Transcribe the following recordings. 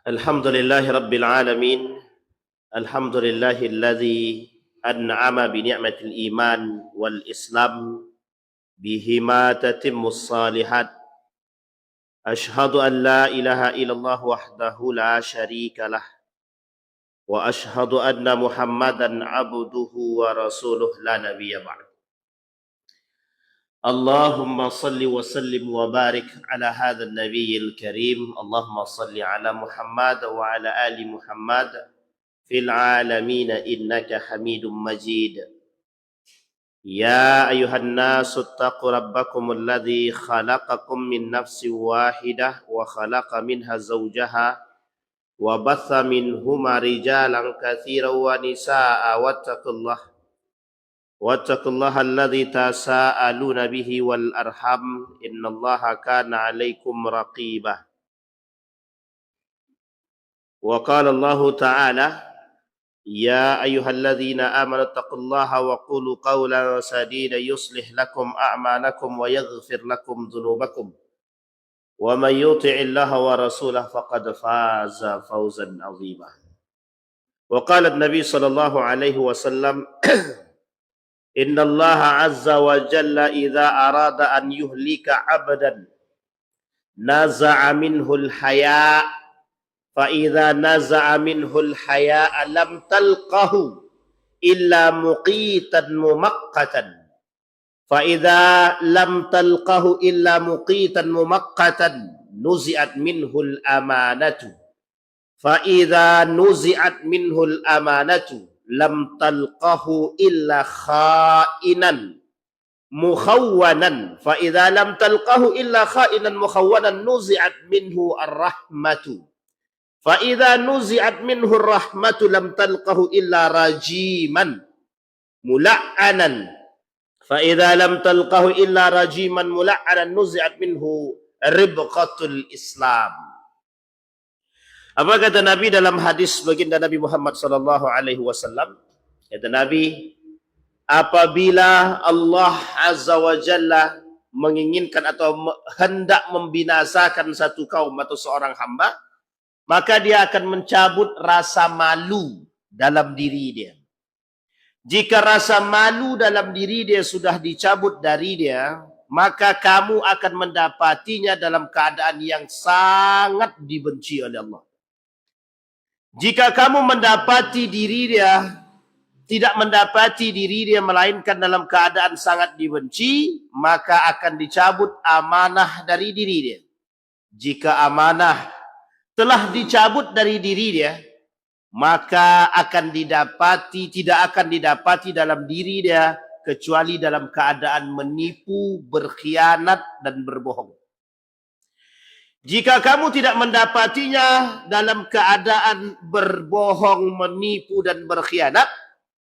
الحمد لله رب العالمين. الحمد لله الذي أنعم بنعمة الإيمان والإسلام بهما تتم الصالحات. أشهد أن لا إله إلا الله وحده لا شريك له، وأشهد أن محمدا عبده ورسوله لا نبي بعد. اللهم صل وسلم وبارك على هذا النبي الكريم. اللهم صل على محمد وعلى آل محمد في العالمين إنك حميد مجيد. يا أيها الناس اتقوا ربكم الذي خلقكم من نفس واحدة وخلق منها زوجها وبث منهما رجالا كثيرا ونساء واتقوا الله الذي تساءلون به والأرحم إن الله كان عليكم رقيبا. وقال الله تعالى: يا أيها الذين آمنوا اتقوا الله وقولوا قولا سديدا يصلح لكم أعمالكم ويغفر لكم ذنوبكم ومن يطع الله ورسوله فقد فاز فوزا عظيما. وقال النبي صلى الله عليه وسلم: إن الله عز وجل إذا أراد أن يهلك عبدا نزع منه الحياء، فإذا نزع منه الحياء لم تلقه إلا مقيتا ممقتا، فإذا لم تلقه إلا مقيتا ممقتا نزعت منه الأمانة، فإذا نزعت منه الأمانة لم تلقه إلا خائنا مخونا، فإذا لم تلقه إلا خائنا مخونا نزعت منه الرحمة، فإذا نزعت منه الرحمة لم تلقه إلا رجيما ملعنا، فإذا لم تلقه إلا رجيما ملعنا نزعت منه ربقة الإسلام. Apa kata Nabi dalam hadis baginda Nabi Muhammad sallallahu alaihi wasallam? Kata Nabi, apabila Allah Azza wa Jalla menginginkan atau hendak membinasakan satu kaum atau seorang hamba, maka dia akan mencabut rasa malu dalam diri dia. Jika rasa malu dalam diri dia sudah dicabut dari dia, maka kamu akan mendapatinya dalam keadaan yang sangat dibenci oleh Allah. Jika kamu mendapati diri dia, tidak mendapati diri dia melainkan dalam keadaan sangat dibenci, maka akan dicabut amanah dari diri dia. Jika amanah telah dicabut dari diri dia, maka tidak akan didapati dalam diri dia kecuali dalam keadaan menipu, berkhianat dan berbohong. Jika kamu tidak mendapatinya dalam keadaan berbohong, menipu dan berkhianat,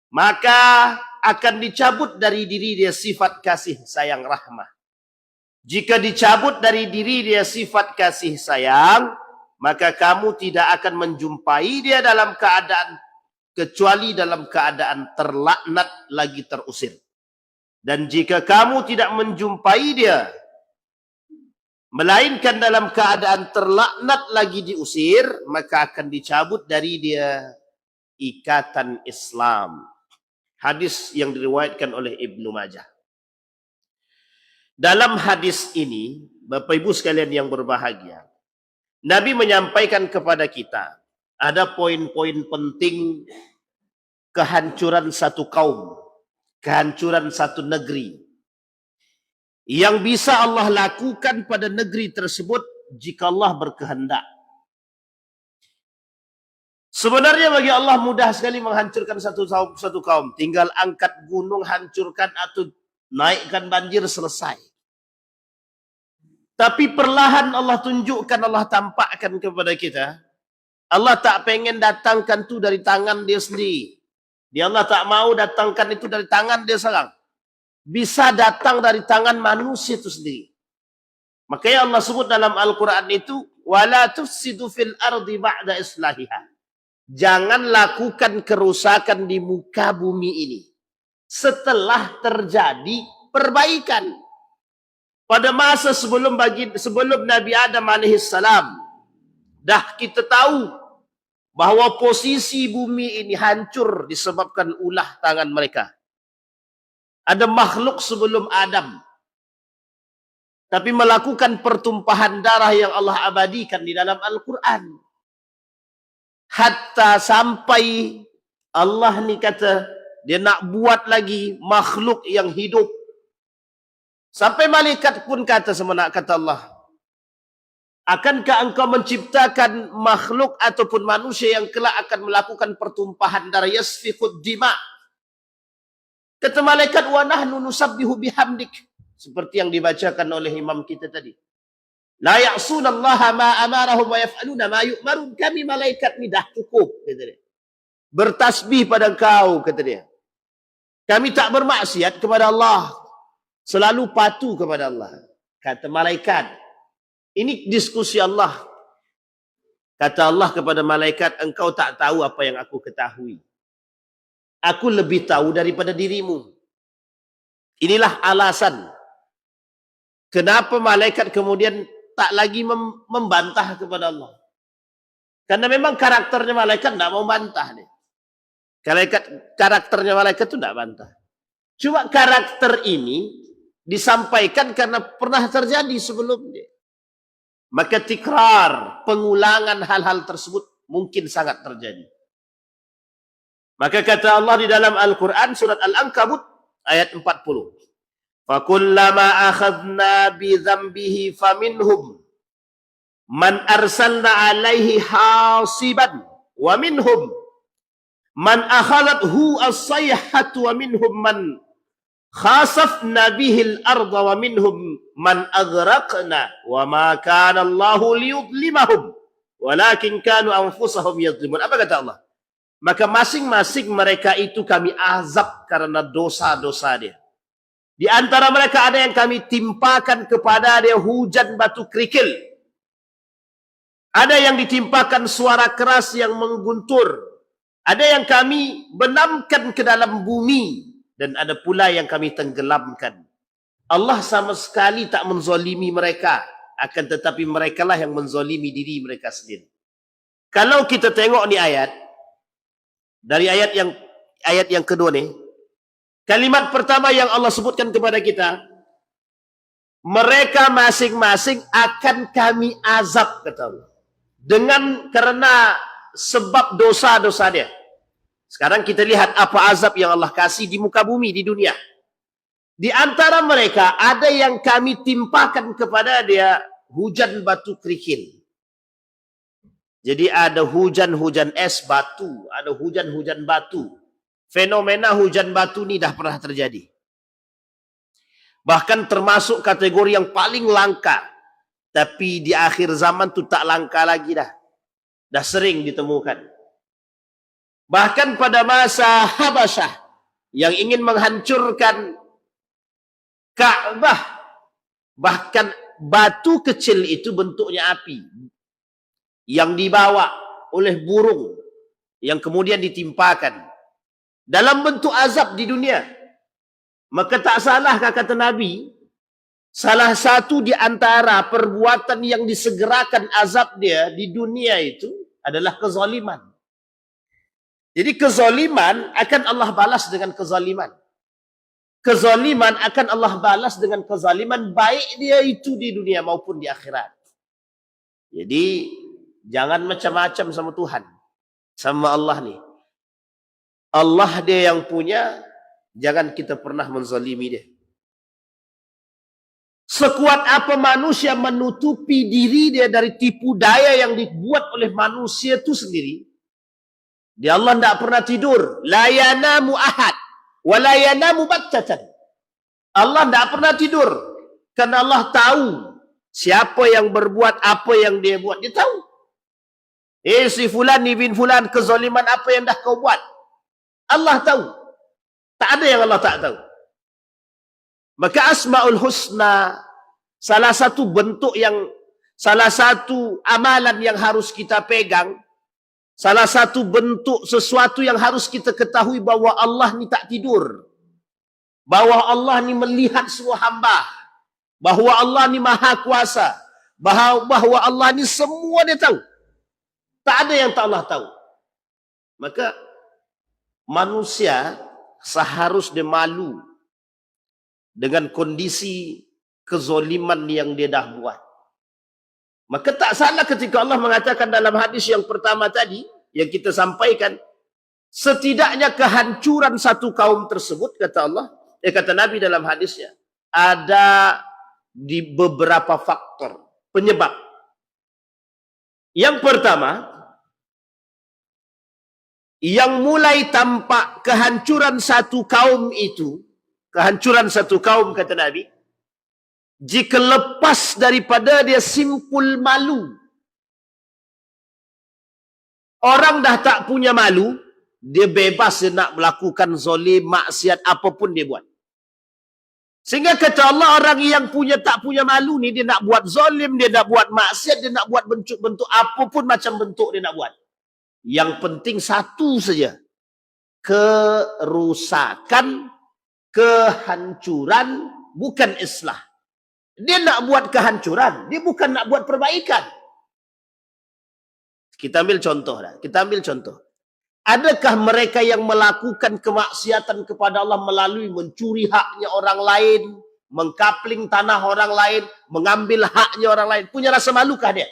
maka akan dicabut dari diri dia sifat kasih sayang rahmah. Jika dicabut dari diri dia sifat kasih sayang, maka kamu tidak akan menjumpai dia dalam keadaan kecuali dalam keadaan terlaknat lagi terusir. Dan jika kamu tidak menjumpai dia melainkan dalam keadaan terlaknat lagi diusir, maka akan dicabut dari dia ikatan Islam. Hadis yang diriwayatkan oleh Ibnu Majah. Dalam hadis ini, Bapak Ibu sekalian yang berbahagia, Nabi menyampaikan kepada kita ada poin-poin penting kehancuran satu kaum, kehancuran satu negeri, yang bisa Allah lakukan pada negeri tersebut jika Allah berkehendak. Sebenarnya bagi Allah mudah sekali menghancurkan satu kaum. Tinggal angkat gunung, hancurkan atau naikkan banjir, selesai. Tapi perlahan Allah tunjukkan, Allah tampakkan kepada kita, Allah tak pengen datangkan itu dari tangan dia sendiri. Dia Allah tak mau datangkan itu dari tangan dia seorang. Bisa datang dari tangan manusia itu sendiri. Makanya Allah sebut dalam Al-Quran itu, وَلَا تُفْسِدُ فِي الْأَرْضِ بَعْدَ إِصْلَاحِهَا. Jangan lakukan kerusakan di muka bumi ini setelah terjadi perbaikan. Pada masa sebelum Nabi Adam alaihissalam, Dah kita tahu bahawa posisi bumi ini hancur disebabkan ulah tangan mereka. Ada makhluk sebelum Adam, tapi melakukan pertumpahan darah yang Allah abadikan di dalam Al-Quran. Hatta sampai Allah ni kata, dia nak buat lagi makhluk yang hidup. Sampai malaikat pun kata sama nak kata Allah, akankah engkau menciptakan makhluk ataupun manusia yang kelak akan melakukan pertumpahan darah, yasfiqud dima? Kata malaikat, wa nahnu nusabbihu bihamdik. Seperti yang dibacakan oleh imam kita tadi. La ya'sunallaha ma amarahum wa yaf'aluna ma yu'marun. Kami malaikat ni dah cukup, kata dia. Bertasbih pada engkau, kata dia. Kami tak bermaksiat kepada Allah. Selalu patuh kepada Allah. Kata malaikat. Ini diskusi Allah. Kata Allah kepada malaikat, engkau tak tahu apa yang aku ketahui. Aku lebih tahu daripada dirimu. Inilah alasan kenapa malaikat kemudian tak lagi membantah kepada Allah. Karena memang karakternya malaikat tak mau bantah dia. Karakternya malaikat itu tak bantah. Cuma karakter ini disampaikan karena pernah terjadi sebelumnya. Maka tikrar, pengulangan hal-hal tersebut mungkin sangat terjadi. Maka kata Allah di dalam Al-Quran surat Al-Ankabut ayat 40. Fakullama akhadna bi dzambihi faminhum man arsalna alaihi hasiban wa minhum man akhalathu as-sayhatu wa minhum man khasafna bihi al-ardha wa minhum man aghraqna wa ma kana Allahu liyudlimahum walakin kanu anfusahum yadhlimun. Apa kata Allah? Maka masing-masing mereka itu kami azab karena dosa-dosa dia. Di antara mereka ada yang kami timpakan kepada dia hujan batu kerikil. Ada yang ditimpakan suara keras yang mengguntur. Ada yang kami benamkan ke dalam bumi. Dan ada pula yang kami tenggelamkan. Allah sama sekali tak menzalimi mereka. Akan tetapi merekalah yang menzalimi diri mereka sendiri. Kalau kita tengok ni ayat, dari ayat yang kedua ni, kalimat pertama yang Allah sebutkan kepada kita, mereka masing-masing akan kami azab, kata Allah. Karena sebab dosa-dosa dia. Sekarang kita lihat apa azab yang Allah kasih di muka bumi, di dunia. Di antara mereka ada yang kami timpakan kepada dia hujan batu kerikil. Jadi ada hujan-hujan es batu, ada hujan-hujan batu. Fenomena hujan batu ni dah pernah terjadi. Bahkan termasuk kategori yang paling langka. Tapi di akhir zaman tu tak langka lagi dah. Dah sering ditemukan. Bahkan pada masa Habasyah yang ingin menghancurkan Ka'bah, bahkan batu kecil itu bentuknya api yang dibawa oleh burung yang kemudian ditimpakan dalam bentuk azab di dunia. Maka tak salahkah kata Nabi, salah satu di antara perbuatan yang disegerakan azab dia di dunia itu adalah kezaliman. Jadi kezaliman akan Allah balas dengan kezaliman. Kezaliman akan Allah balas dengan kezaliman, baik dia itu di dunia maupun di akhirat. Jadi jangan macam-macam sama Tuhan, sama Allah ni. Allah dia yang punya, jangan kita pernah menzalimi dia. Sekuat apa manusia menutupi diri dia dari tipu daya yang dibuat oleh manusia itu sendiri, dia Allah tidak pernah tidur. La yanamu ahad wa la yanamu battatan. Allah tidak pernah tidur karena Allah tahu siapa yang berbuat apa yang dia buat. Dia tahu. Si fulan bin fulan, kezaliman apa yang dah kau buat, Allah tahu. Tak ada yang Allah tak tahu. Maka Asmaul Husna, salah satu bentuk salah satu amalan yang harus kita pegang, salah satu bentuk sesuatu yang harus kita ketahui bahwa Allah ni tak tidur. Bahwa Allah ni melihat semua hamba. Bahwa Allah ni maha kuasa. Bahwa Allah ni semua dia tahu. Tak ada yang tak Allah tahu. Maka manusia seharusnya malu dengan kondisi kezoliman yang dia dah buat. Maka tak salah ketika Allah mengatakan dalam hadis yang pertama tadi, yang kita sampaikan, setidaknya kehancuran satu kaum tersebut, kata Allah, kata Nabi dalam hadisnya, ada di beberapa faktor, penyebab. Yang pertama, yang mulai tampak kehancuran satu kaum itu, kehancuran satu kaum, kata Nabi, jika lepas daripada dia simpul malu. Orang dah tak punya malu, dia bebas dia nak melakukan zalim, maksiat, apapun dia buat. Sehingga kata Allah, orang yang tak punya malu ni, dia nak buat zalim, dia nak buat maksiat, dia nak buat bentuk-bentuk, apapun macam bentuk dia nak buat. Yang penting satu saja. Kerusakan, kehancuran, bukan islah. Dia nak buat kehancuran, dia bukan nak buat perbaikan. Kita ambil contoh dah. Kita ambil contoh. Adakah mereka yang melakukan kemaksiatan kepada Allah melalui mencuri haknya orang lain, mengkapling tanah orang lain, mengambil haknya orang lain, punya rasa malukah dia?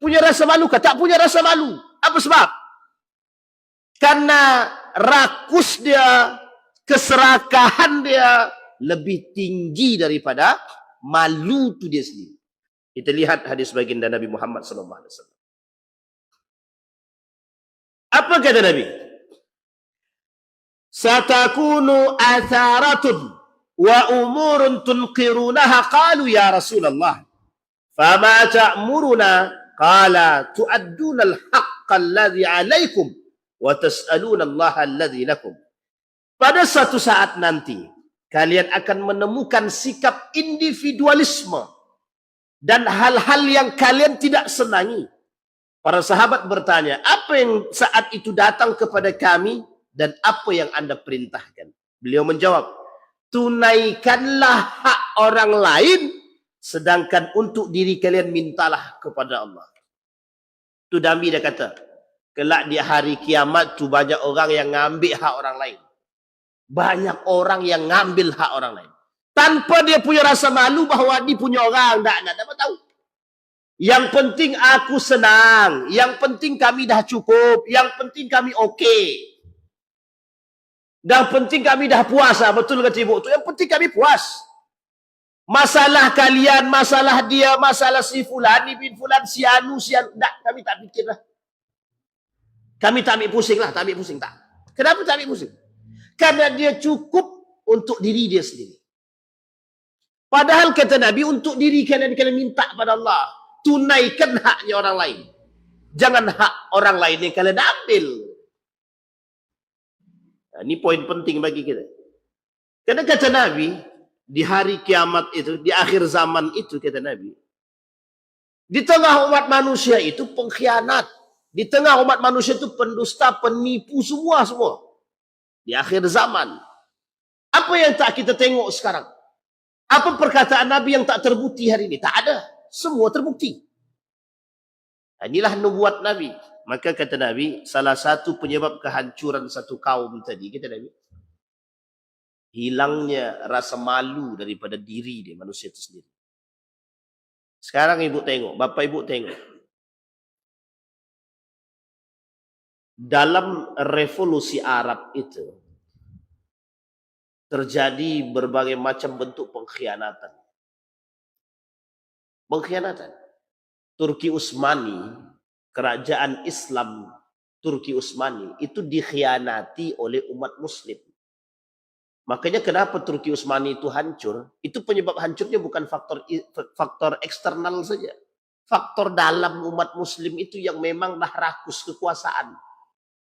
Punya rasa malukah? Tak punya rasa malu. Apa sebab? Karena rakus dia, keserakahan dia lebih tinggi daripada malu tu dia sendiri. Kita lihat hadis baginda Nabi Muhammad SAW. Apa kata Nabi? Satakunu atharatun wa umurun tunqirunaha. Qalu ya Rasulullah, fama ta'muruna? Qala tu'adduna al-haqqa alladhi alaikum wa tas'aluna Allah alladhi lakum. Pada satu saat nanti, kalian akan menemukan sikap individualisme dan hal-hal yang kalian tidak senangi. Para sahabat bertanya, apa yang saat itu datang kepada kami dan apa yang Anda perintahkan? Beliau menjawab, tunaikanlah hak orang lain, sedangkan untuk diri kalian mintalah kepada Allah. Tu Nabi dah kata, kelak di hari kiamat tu banyak orang yang ngambil hak orang lain. Banyak orang yang ngambil hak orang lain. Tanpa dia punya rasa malu bahawa dia punya orang. Tak tahu. Yang penting aku senang. Yang penting kami dah cukup. Yang penting kami okey. Yang penting kami dah puas. Betul kata ibu tu. Yang penting kami puas. Masalah kalian, masalah dia, masalah si fulan, ni bin fulan, si anu, si anu. Tak, kami tak fikirlah. Kami tak ambil pusing lah. Tak ambil pusing. Tak. Kenapa tak ambil pusing? Karena dia cukup untuk diri dia sendiri. Padahal kata Nabi, untuk diri kalian minta pada Allah. Tunaikan haknya orang lain. Jangan hak orang lain yang kalian ambil. Nah, ini poin penting bagi kita. Karena kata Nabi, di hari kiamat itu, di akhir zaman itu, kata Nabi, di tengah umat manusia itu pengkhianat. Di tengah umat manusia itu pendusta, penipu, semua. Di akhir zaman. Apa yang tak kita tengok sekarang? Apa perkataan Nabi yang tak terbukti hari ini? Tak ada. Semua terbukti. Inilah nubuat Nabi. Maka kata Nabi, salah satu penyebab kehancuran satu kaum tadi, kata Nabi, hilangnya rasa malu daripada diri dia, manusia itu sendiri. Sekarang ibu tengok, bapak ibu tengok. Dalam revolusi Arab itu terjadi berbagai macam bentuk pengkhianatan. Pengkhianatan. Turki Utsmani, kerajaan Islam Turki Utsmani itu dikhianati oleh umat Muslim. Makanya kenapa Turki Utsmani itu hancur? Itu penyebab hancurnya bukan faktor eksternal saja. Faktor dalam umat Muslim itu yang memang dah rakus kekuasaan.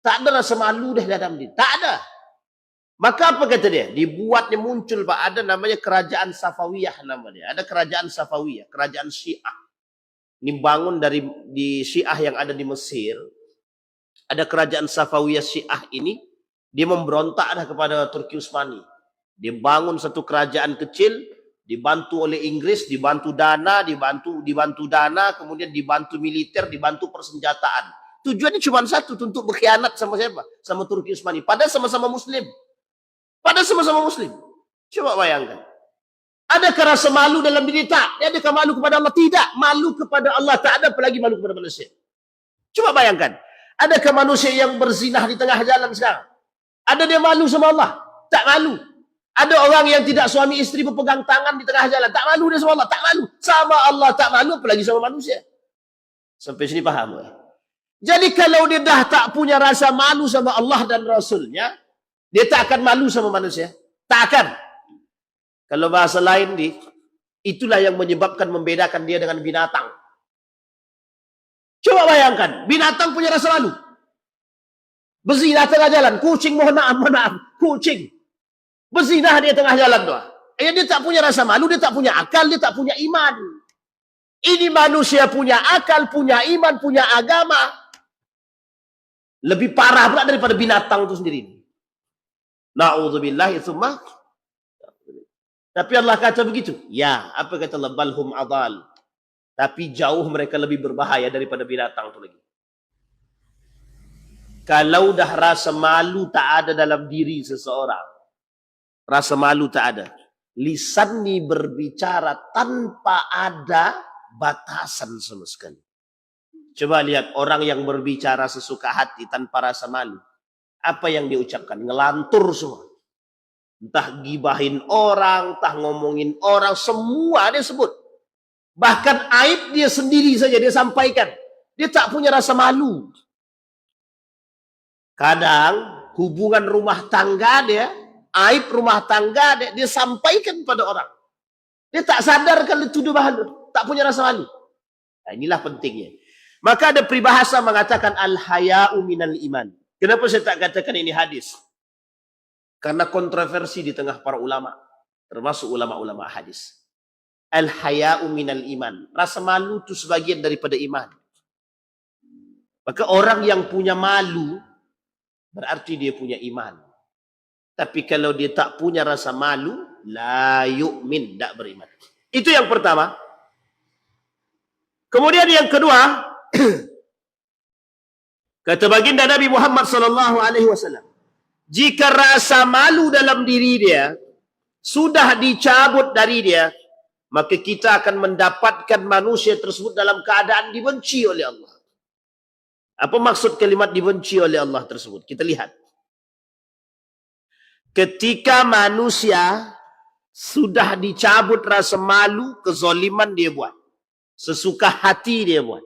Tak ada rasa malu dah dalam diri. Tak ada. Maka apa kata dia? Dibuatnya muncul, Pak. Ada namanya kerajaan Safawiyah namanya. Ada kerajaan Safawiyah, kerajaan Syiah. Ini bangun di Syiah yang ada di Mesir. Ada kerajaan Safawiyah Syiah ini. Dia memberontak dah kepada Turki Utsmani. Dia bangun satu kerajaan kecil. Dibantu oleh Inggris, dibantu dana, kemudian dibantu militer, dibantu persenjataan. Tujuannya cuma satu, untuk berkhianat sama siapa? Sama Turki Utsmani. Padahal sama-sama Muslim. Coba bayangkan. Adakah rasa malu dalam diri? Tak. Adakah malu kepada Allah? Tidak. Malu kepada Allah tak ada, apalagi malu kepada manusia. Coba bayangkan. Adakah manusia yang berzinah di tengah jalan sekarang? Ada dia malu sama Allah? Tak malu. Ada orang yang tidak suami istri berpegang tangan di tengah jalan. Tak malu dia sama Allah? Tak malu. Sama Allah tak malu, apalagi sama manusia. Sampai sini paham? Jadi kalau dia dah tak punya rasa malu sama Allah dan Rasulnya, dia tak akan malu sama manusia. Tak akan. Kalau bahasa lain itulah yang menyebabkan membedakan dia dengan binatang. Coba bayangkan, binatang punya rasa malu. Berzinah tengah jalan, kucing mohon maaf, kucing. Berzinah dia tengah jalan doa. Dia tak punya rasa malu, dia tak punya akal, dia tak punya iman. Ini manusia punya akal, punya iman, punya agama. Lebih parah pula daripada binatang itu sendiri. Na'udzubillahi tsumma. Tapi Allah kata begitu. Ya, apa kata Allah? Balhum adal. Tapi jauh mereka lebih berbahaya daripada binatang itu lagi. Kalau dah rasa malu tak ada dalam diri seseorang, rasa malu tak ada, lisan ni berbicara tanpa ada batasan sama sekali. Coba lihat orang yang berbicara sesuka hati tanpa rasa malu. Apa yang dia ucapkan? Ngelantur semua. Entah gibahin orang, entah ngomongin orang, semua dia sebut. Bahkan aib dia sendiri saja dia sampaikan. Dia tak punya rasa malu. Kadang hubungan rumah tangga dia, aib rumah tangga dia sampaikan pada orang. Dia tak sadar kalau tuduh malu, tak punya rasa malu. Nah, inilah pentingnya. Maka ada peribahasa mengatakan al-haya'u minal iman. Kenapa saya tak katakan ini hadis? Karena kontroversi di tengah para ulama, termasuk ulama-ulama hadis. Al-haya'u minal iman. Rasa malu itu sebagian daripada iman. Maka orang yang punya malu berarti dia punya iman. Tapi kalau dia tak punya rasa malu, la yu'min, tak beriman. Itu yang pertama. Kemudian yang kedua, kata baginda Nabi Muhammad SAW, jika rasa malu dalam diri dia sudah dicabut dari dia, maka kita akan mendapatkan manusia tersebut dalam keadaan dibenci oleh Allah. Apa maksud kalimat dibenci oleh Allah tersebut? Kita lihat. Ketika manusia sudah dicabut rasa malu, kezaliman dia buat. Sesuka hati dia buat.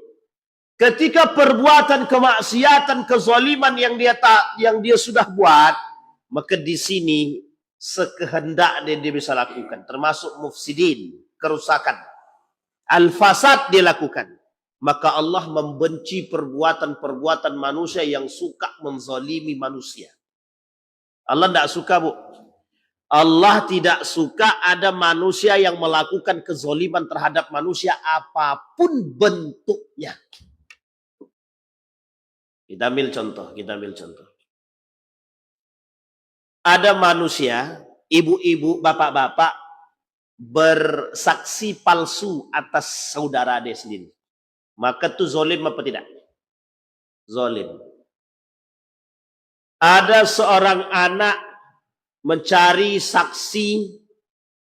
Ketika perbuatan kemaksiatan, kezaliman yang dia sudah buat, maka di sini sekehendaknya dia bisa lakukan, termasuk mufsidin, kerusakan, al-fasad dia lakukan. Maka Allah membenci perbuatan-perbuatan manusia yang suka menzalimi manusia. Allah tidak suka, Bu. Allah tidak suka ada manusia yang melakukan kezaliman terhadap manusia apapun bentuknya. Kita ambil contoh. Ada manusia, ibu-ibu, bapak-bapak, bersaksi palsu atas saudara dia sendiri. Maka itu zalim apa tidak? Zalim. Ada seorang anak mencari saksi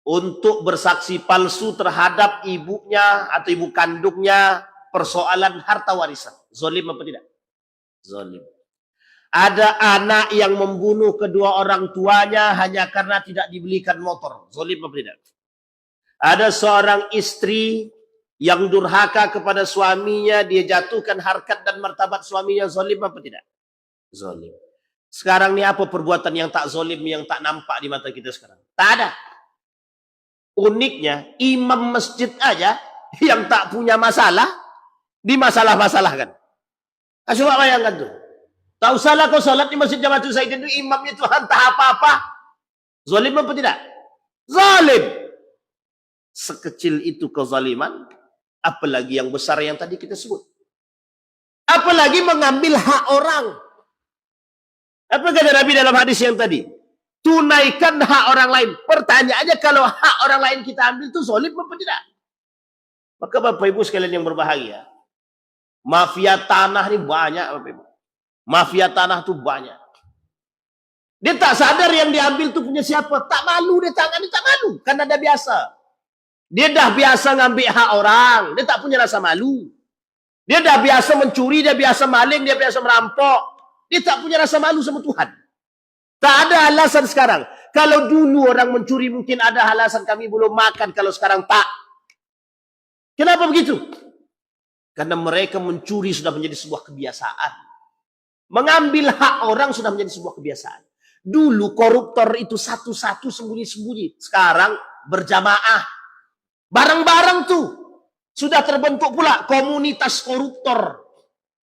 untuk bersaksi palsu terhadap ibunya atau ibu kandungnya persoalan harta warisan. Zalim apa tidak? Zalim. Ada anak yang membunuh kedua orang tuanya hanya karena tidak dibelikan motor. Zalim apa tidak? Ada seorang istri yang durhaka kepada suaminya, dia jatuhkan harkat dan martabat suaminya. Zalim apa tidak? Zalim. Sekarang ni apa perbuatan yang tak zalim, yang tak nampak di mata kita sekarang? Tak ada. Uniknya, imam masjid aja yang tak punya masalah, dimasalah-masalahkan. Coba bayangkan tuh. Tak usahlah kau salat di Masjid Jamatul Zaidin itu, imamnya Tuhan tak apa-apa. Zalim apa tidak? Zalim. Sekecil itu kezaliman, apalagi yang besar yang tadi kita sebut. Apalagi mengambil hak orang. Apa kata Nabi dalam hadis yang tadi? Tunaikan hak orang lain. Pertanyaannya, kalau hak orang lain kita ambil itu zalim apa tidak? Maka Bapak Ibu sekalian yang berbahagia, mafia tanah ini banyak, Bapak Ibu. Mafia tanah itu banyak. Dia tak sadar yang diambil itu punya siapa. Tak malu dia tangani, tak malu. Karena dah biasa. Dia dah biasa ngambil hak orang. Dia tak punya rasa malu. Dia dah biasa mencuri, dia biasa maling, dia biasa merampok. Dia tak punya rasa malu sama Tuhan. Tak ada alasan sekarang. Kalau dulu orang mencuri mungkin ada alasan kami belum makan. Kalau sekarang tak. Kenapa begitu? Karena mereka mencuri sudah menjadi sebuah kebiasaan. Mengambil hak orang sudah menjadi sebuah kebiasaan. Dulu koruptor itu satu-satu sembunyi-sembunyi. Sekarang berjamaah. Bareng-bareng tuh. Sudah terbentuk pula komunitas koruptor.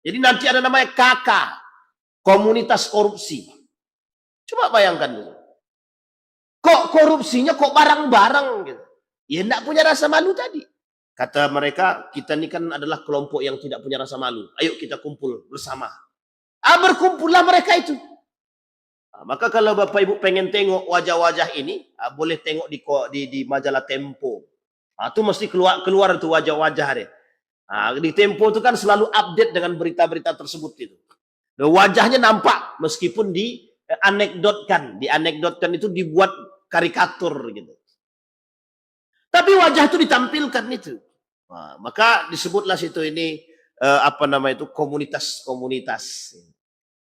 Jadi nanti ada namanya KK. Komunitas korupsi. Coba bayangkan dulu. Kok korupsinya kok bareng-bareng gitu. Ya enggak punya rasa malu tadi. Kata mereka, kita ini kan adalah kelompok yang tidak punya rasa malu. Ayo kita kumpul bersama. Berkumpullah mereka itu. Maka kalau Bapak Ibu pengen tengok wajah-wajah ini, boleh tengok di majalah Tempo. Itu mesti keluar tuh wajah-wajah deh. Di Tempo itu kan selalu update dengan berita-berita tersebut itu. Dan wajahnya nampak meskipun dianekdotkan. Dianekdotkan itu dibuat karikatur gitu. Tapi wajah itu ditampilkan itu. Maka disebutlah situ ini komunitas-komunitas.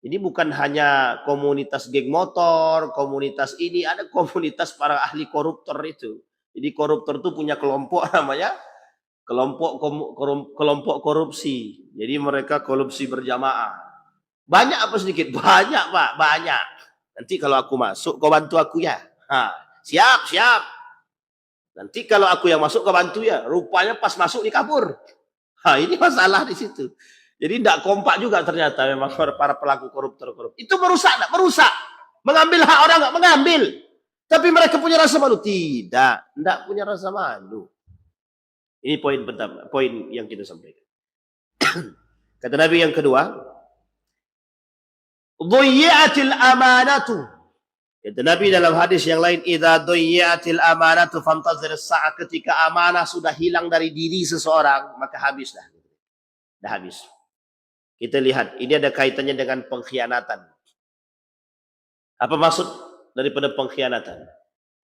Jadi bukan hanya komunitas geng motor, komunitas ini, ada komunitas para ahli koruptor itu. Jadi koruptor itu punya kelompok namanya kelompok korupsi. Jadi mereka korupsi berjamaah. Banyak apa sedikit? Banyak Pak, banyak. Nanti kalau aku masuk, kau bantu aku ya. Siap. Nanti kalau aku yang masuk, kau bantu ya. Rupanya pas masuk dikabur. Ini masalah di situ. Jadi tidak kompak juga ternyata memang para pelaku koruptor. Itu merusak. Mengambil hak orang nggak mengambil. Tapi mereka punya rasa malu. Tidak punya rasa malu. Ini poin pertama, poin yang kita sampaikan. Kata Nabi yang kedua, "Dhuyyatil amanatu." Kata Nabi dalam hadis yang lain, "Idza dhuyyatil amanatu fantazir as-sa'ah." Ketika amanah sudah hilang dari diri seseorang, maka habislah. Dah habis. Kita lihat, ini ada kaitannya dengan pengkhianatan. Apa maksud daripada pengkhianatan?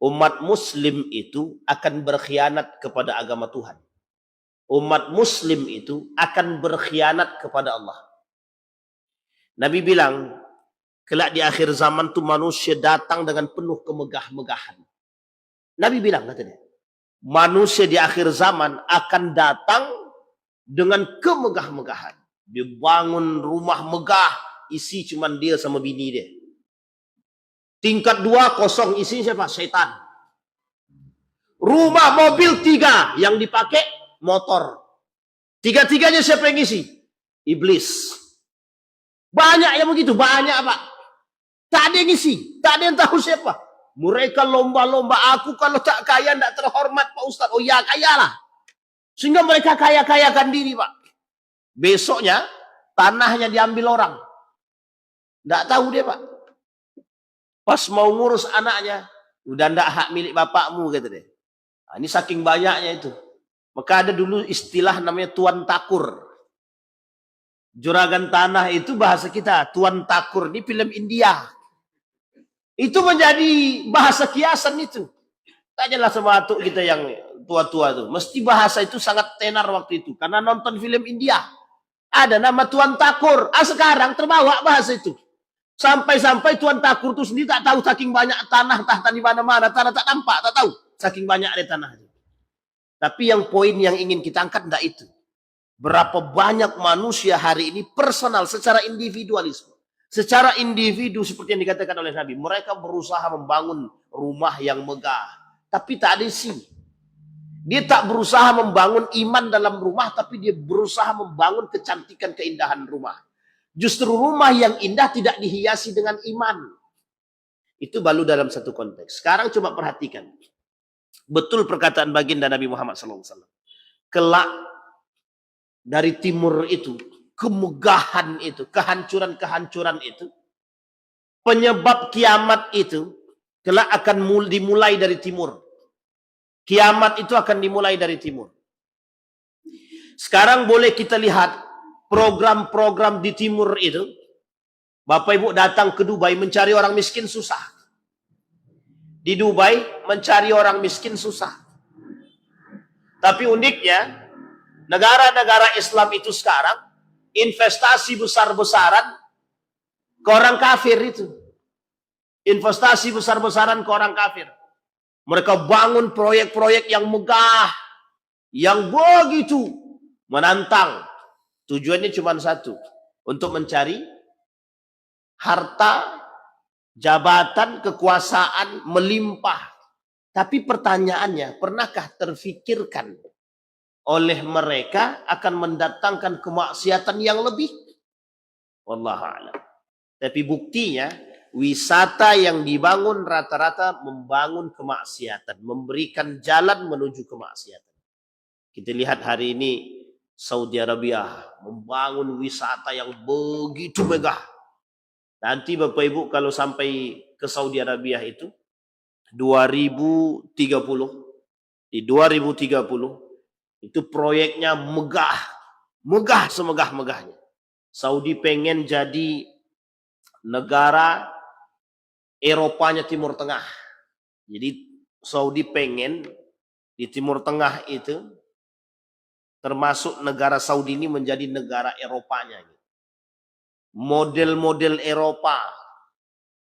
Umat muslim itu akan berkhianat kepada agama Tuhan. Umat muslim itu akan berkhianat kepada Allah. Nabi bilang, kelak di akhir zaman tuh manusia datang dengan penuh kemegah-megahan. Nabi bilang katanya, manusia di akhir zaman akan datang dengan kemegah-megahan. Dia bangun rumah megah, isi cuman dia sama bini dia. Tingkat 2 kosong, isi siapa? Setan. Rumah mobil 3, yang dipakai motor. Tiga-tiganya siapa yang isi? Iblis. Banyak yang begitu, banyak Pak. Tak ada yang isi, tak ada yang tahu siapa. Mereka lomba-lomba, aku kalau tak kaya tidak terhormat Pak Ustaz. Oh ya, kayalah. Sehingga mereka kaya-kayakan diri Pak. Besoknya tanahnya diambil orang. Tidak tahu dia Pak. Pas mau ngurus anaknya, udah tidak hak milik bapakmu kata dia. Ini saking banyaknya itu. Maka ada dulu istilah namanya tuan takur. Juragan tanah itu bahasa kita. Tuan takur ini film India. Itu menjadi bahasa kiasan itu. Tanyalah sama atuk kita yang tua-tua itu. Mesti bahasa itu sangat tenar waktu itu. Karena nonton film India. Ada nama Tuan Takur. Sekarang terbawa bahasa itu. Sampai-sampai Tuan Takur itu sendiri tak tahu saking banyak tanah di mana-mana. Tanah tak nampak, tak tahu. Saking banyak ada tanah. Tapi yang poin yang ingin kita angkat tidak itu. Berapa banyak manusia hari ini personal secara individualisme. Secara individu seperti yang dikatakan oleh Nabi. Mereka berusaha membangun rumah yang megah. Tapi tak ada isi. Dia tak berusaha membangun iman dalam rumah, tapi dia berusaha membangun kecantikan keindahan rumah. Justru rumah yang indah tidak dihiasi dengan iman. Itu baru dalam satu konteks. Sekarang coba perhatikan. Betul perkataan baginda Nabi Muhammad SAW. Kelak dari timur itu, kemegahan itu, kehancuran-kehancuran itu, penyebab kiamat itu, kelak akan dimulai dari timur. Kiamat itu akan dimulai dari timur. Sekarang boleh kita lihat program-program di timur itu. Bapak Ibu datang ke Dubai mencari orang miskin susah. Di Dubai mencari orang miskin susah. Tapi uniknya, negara-negara Islam itu sekarang investasi besar-besaran ke orang kafir itu. Investasi besar-besaran ke orang kafir. Mereka bangun proyek-proyek yang megah, yang begitu menantang. Tujuannya cuma satu, untuk mencari harta, jabatan, kekuasaan melimpah. Tapi pertanyaannya, pernahkah terfikirkan oleh mereka akan mendatangkan kemaksiatan yang lebih? Wallahu a'lam. Tapi buktinya, wisata yang dibangun rata-rata membangun kemaksiatan, memberikan jalan menuju kemaksiatan. Kita lihat hari ini Saudi Arabia membangun wisata yang begitu megah. Nanti Bapak Ibu kalau sampai ke Saudi Arabia itu 2030, di 2030 itu proyeknya megah, megah semegah-megahnya. Saudi pengen jadi negara Eropanya Timur Tengah. Jadi Saudi pengen di Timur Tengah itu, termasuk negara Saudi ini menjadi negara Eropanya. Model-model Eropa,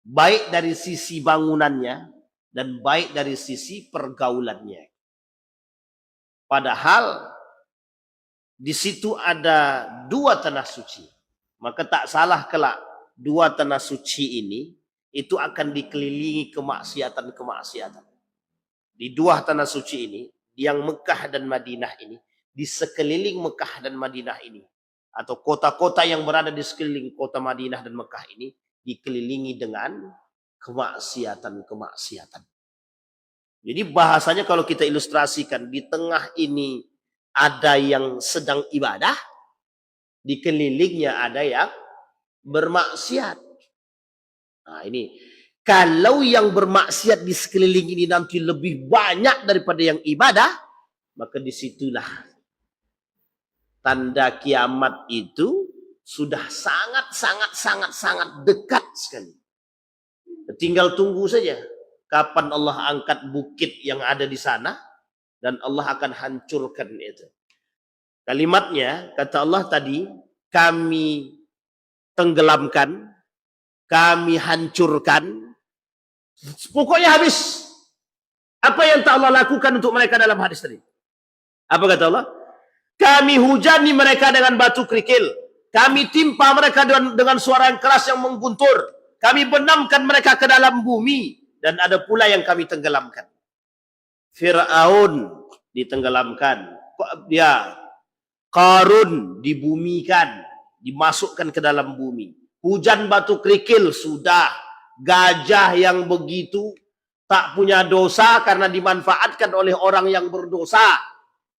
baik dari sisi bangunannya dan baik dari sisi pergaulannya. Padahal di situ ada dua tanah suci. Maka tak salah kelak dua tanah suci ini itu akan dikelilingi kemaksiatan-kemaksiatan. Di dua tanah suci ini, yang Mekah dan Madinah ini, di sekeliling Mekah dan Madinah ini, atau kota-kota yang berada di sekeliling kota Madinah dan Mekah ini, dikelilingi dengan kemaksiatan-kemaksiatan. Jadi bahasanya kalau kita ilustrasikan, di tengah ini ada yang sedang ibadah, di kelilingnya ada yang bermaksiat. Nah ini, kalau yang bermaksiat di sekeliling ini nanti lebih banyak daripada yang ibadah, maka disitulah tanda kiamat itu sudah sangat dekat sekali. Tinggal tunggu saja kapan Allah angkat bukit yang ada di sana dan Allah akan hancurkan itu. Kalimatnya, kata Allah tadi, kami tenggelamkan, kami hancurkan, pokoknya habis. Apa yang Allah lakukan untuk mereka dalam hadis tadi? Apa kata Allah? Kami hujani mereka dengan batu kerikil, kami timpa mereka dengan suara yang keras yang mengguntur, kami benamkan mereka ke dalam bumi, dan ada pula yang kami tenggelamkan. Fir'aun ditenggelamkan, dia Qarun dibumikan, dimasukkan ke dalam bumi. Hujan batu kerikil sudah. Gajah yang begitu tak punya dosa karena dimanfaatkan oleh orang yang berdosa.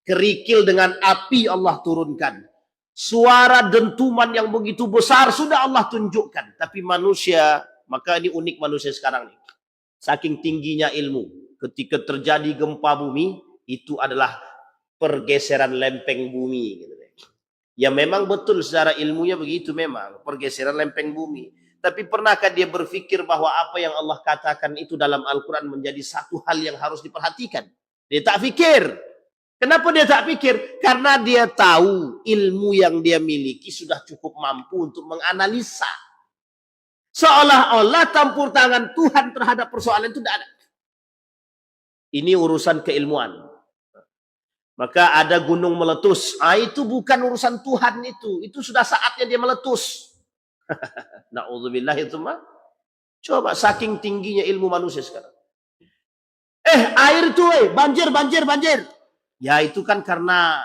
Kerikil dengan api Allah turunkan. Suara dentuman yang begitu besar sudah Allah tunjukkan. Tapi manusia, maka ini unik manusia sekarang nih. Saking tingginya ilmu, ketika terjadi gempa bumi, itu adalah pergeseran lempeng bumi. Gitu. Ya memang betul secara ilmunya begitu memang. Pergeseran lempeng bumi. Tapi pernahkah dia berpikir bahwa apa yang Allah katakan itu dalam Al-Quran menjadi satu hal yang harus diperhatikan? Dia tak pikir. Kenapa dia tak pikir? Karena dia tahu ilmu yang dia miliki sudah cukup mampu untuk menganalisa. Seolah-olah campur tangan Tuhan terhadap persoalan itu tidak ada. Ini urusan keilmuan. Maka ada gunung meletus. Itu bukan urusan Tuhan itu. Itu sudah saatnya dia meletus. Na'udzubillah itu mah. Coba saking tingginya ilmu manusia sekarang. Air itu banjir. Ya itu kan karena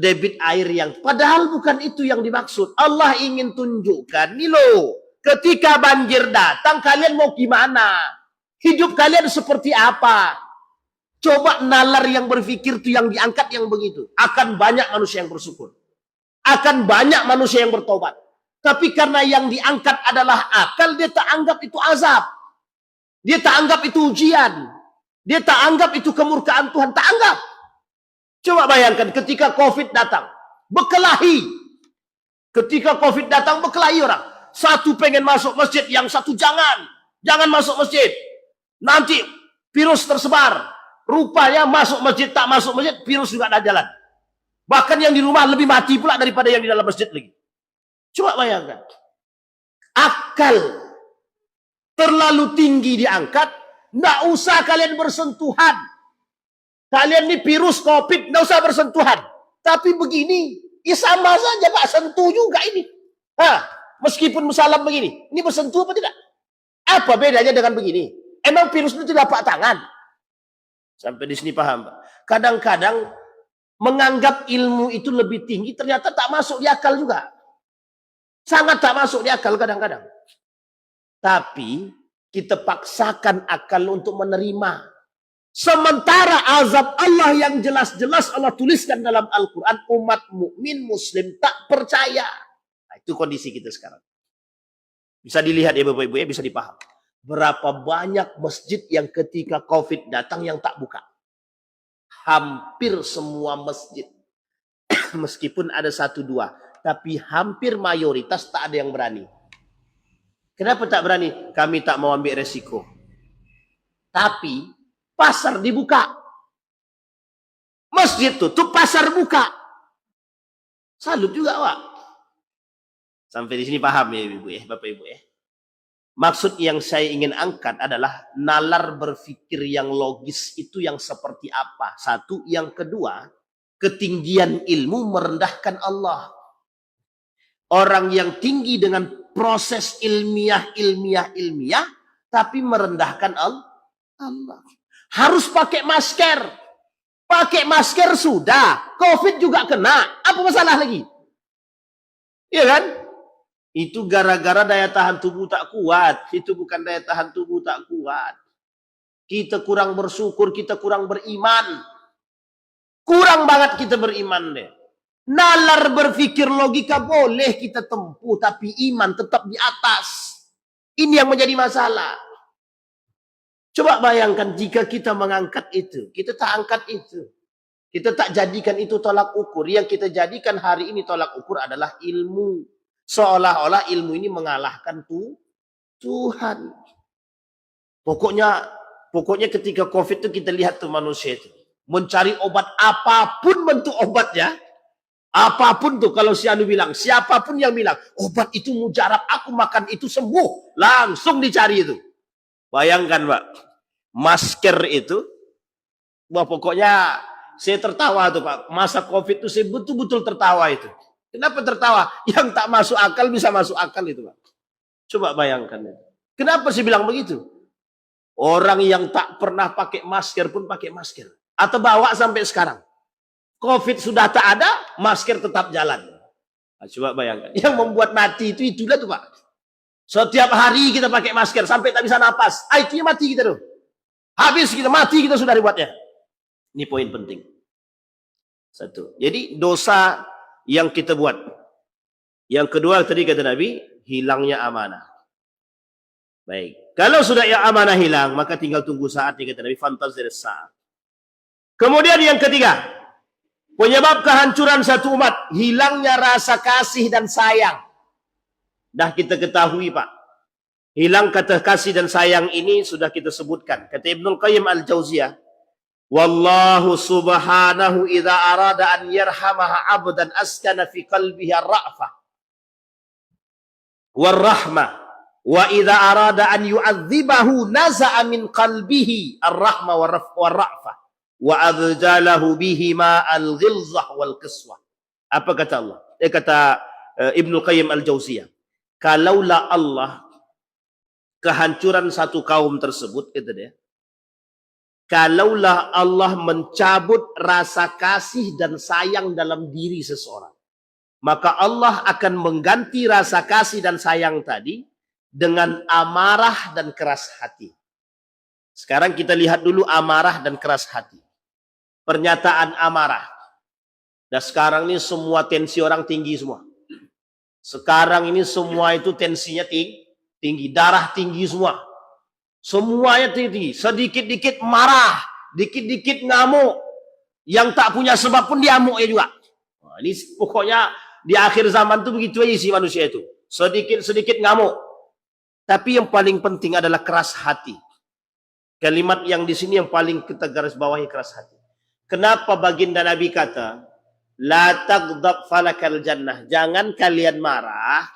debit air yang. Padahal bukan itu yang dimaksud. Allah ingin tunjukkan. Nih loh. Ketika banjir datang kalian mau gimana? Hidup kalian seperti apa? Coba nalar yang berpikir itu yang diangkat yang begitu. Akan banyak manusia yang bersyukur. Akan banyak manusia yang bertobat. Tapi karena yang diangkat adalah akal, dia tak anggap itu azab. Dia tak anggap itu ujian. Dia tak anggap itu kemurkaan Tuhan. Tak anggap. Coba bayangkan ketika COVID datang. Berkelahi. Ketika COVID datang berkelahi orang. Satu pengen masuk masjid, yang satu jangan. Jangan masuk masjid. Nanti virus tersebar. Rupanya masuk masjid, tak masuk masjid, virus juga ada jalan. Bahkan yang di rumah lebih mati pula daripada yang di dalam masjid lagi. Coba bayangkan. Akal terlalu tinggi diangkat, nggak usah kalian bersentuhan. Kalian ini virus COVID, nggak usah bersentuhan. Tapi begini, ya sama saja Pak, sentuh juga ini. Meskipun salam begini, ini bersentuh apa tidak? Apa bedanya dengan begini? Emang virus itu telapak tangan? Sampai di sini paham Pak? Kadang-kadang menganggap ilmu itu lebih tinggi, ternyata tak masuk di akal juga. Sangat tak masuk di akal kadang-kadang. Tapi kita paksakan akal untuk menerima. Sementara azab Allah yang jelas-jelas Allah tuliskan dalam Al-Quran, umat mukmin muslim tak percaya. Nah, itu kondisi kita sekarang. Bisa dilihat ya Bapak Ibu ya, bisa dipaham. Berapa banyak masjid yang ketika COVID datang yang tak buka. Hampir semua masjid. Meskipun ada 1-2. Tapi hampir mayoritas tak ada yang berani. Kenapa tak berani? Kami tak mau ambil resiko. Tapi pasar dibuka. Masjid tutup, pasar buka. Salut juga Pak. Sampai di sini paham ya Ibu ya, Bapak Ibu ya. Maksud yang saya ingin angkat adalah nalar berpikir yang logis itu yang seperti apa. Satu, yang kedua, ketinggian ilmu merendahkan Allah. Orang yang tinggi dengan proses ilmiah, tapi merendahkan Allah. Harus pakai masker. Pakai masker sudah. COVID juga kena. Apa masalah lagi? Iya kan? Itu gara-gara daya tahan tubuh tak kuat. Itu bukan daya tahan tubuh tak kuat. Kita kurang bersyukur, kita kurang beriman. Kurang banget kita beriman deh. Nalar berpikir logika boleh kita tempuh, tapi iman tetap di atas. Ini yang menjadi masalah. Coba bayangkan jika kita mengangkat itu. Kita tak angkat itu. Kita tak jadikan itu tolak ukur. Yang kita jadikan hari ini tolak ukur adalah ilmu. Seolah-olah ilmu ini mengalahkan Tuhan. Pokoknya ketika COVID itu kita lihat tuh manusia itu. Mencari obat apapun bentuk obatnya. Apapun tuh kalau si Anu bilang. Siapapun yang bilang. Obat itu mujarab. Aku makan itu sembuh. Langsung dicari itu. Bayangkan Pak. Masker itu. Wah pokoknya saya tertawa tuh Pak. Masa COVID itu saya betul-betul tertawa itu. Kenapa tertawa? Yang tak masuk akal bisa masuk akal itu Pak. Coba bayangkan. Kenapa sih bilang begitu? Orang yang tak pernah pakai masker pun pakai masker. Atau bawa sampai sekarang. COVID sudah tak ada, masker tetap jalan. Nah, coba bayangkan. Yang membuat mati itu itulah tuh Pak. Setiap hari kita pakai masker sampai tak bisa napas. Itu mati kita tuh. Habis kita mati kita sudah dibuatnya. Ini poin penting. Satu. Jadi dosa yang kita buat. Yang kedua tadi kata Nabi, hilangnya amanah. Baik. Kalau sudah yang amanah hilang, maka tinggal tunggu saatnya kata Nabi, fantazir saat. Kemudian yang ketiga, penyebab kehancuran satu umat, hilangnya rasa kasih dan sayang. Dah kita ketahui Pak. Hilang kata kasih dan sayang ini sudah kita sebutkan. Kata Ibnul Qayyim Al-Jauziyah, wallahu subhanahu idza arada an yarhamaha abdan askana fi qalbihi ar-ra'fah war-rahmah wa idza arada an yu'adzibahu naza'a min qalbihi ar-rahmah war-ra'fah wa adjalahu bihima al-ghilzah wal-qiswah. Apa kata Allah? Kata Ibnu Qayyim Al-Jauziyah, kalaulah Allah kehancuran satu kaum tersebut, kata dia, kalaulah Allah mencabut rasa kasih dan sayang dalam diri seseorang, maka Allah akan mengganti rasa kasih dan sayang tadi dengan amarah dan keras hati. Sekarang kita lihat dulu amarah dan keras hati. Pernyataan amarah. Dan sekarang ini semua tensi orang tinggi semua. Sekarang ini semua itu tensinya tinggi. Darah tinggi semua. Semuanya tinggi. Sedikit-dikit marah. Dikit-dikit ngamuk. Yang tak punya sebab pun dia amuk ya juga. Nah, ini pokoknya di akhir zaman tuh begitu aja sih manusia itu. Sedikit-sedikit ngamuk. Tapi yang paling penting adalah keras hati. Kalimat yang di sini yang paling kita garis bawahi, keras hati. Kenapa baginda Nabi kata, la taghdab falakal jannah. Jangan kalian marah,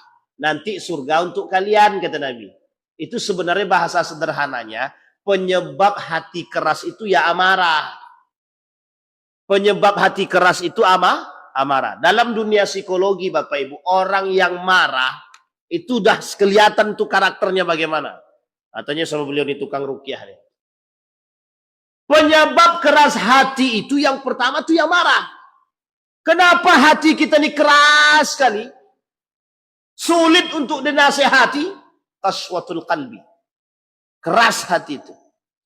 nanti surga untuk kalian, kata Nabi. Itu sebenarnya bahasa sederhananya, penyebab hati keras itu ya amarah. Penyebab hati keras itu amarah. Dalam dunia psikologi Bapak Ibu, orang yang marah itu udah kelihatan tuh karakternya bagaimana. Katanya sama beliau di tukang ruqyah nih. Penyebab keras hati itu yang pertama tuh yang marah. Kenapa hati kita ini keras sekali? Sulit untuk dinasehati. Qaswatul qalbi. Keras hati itu.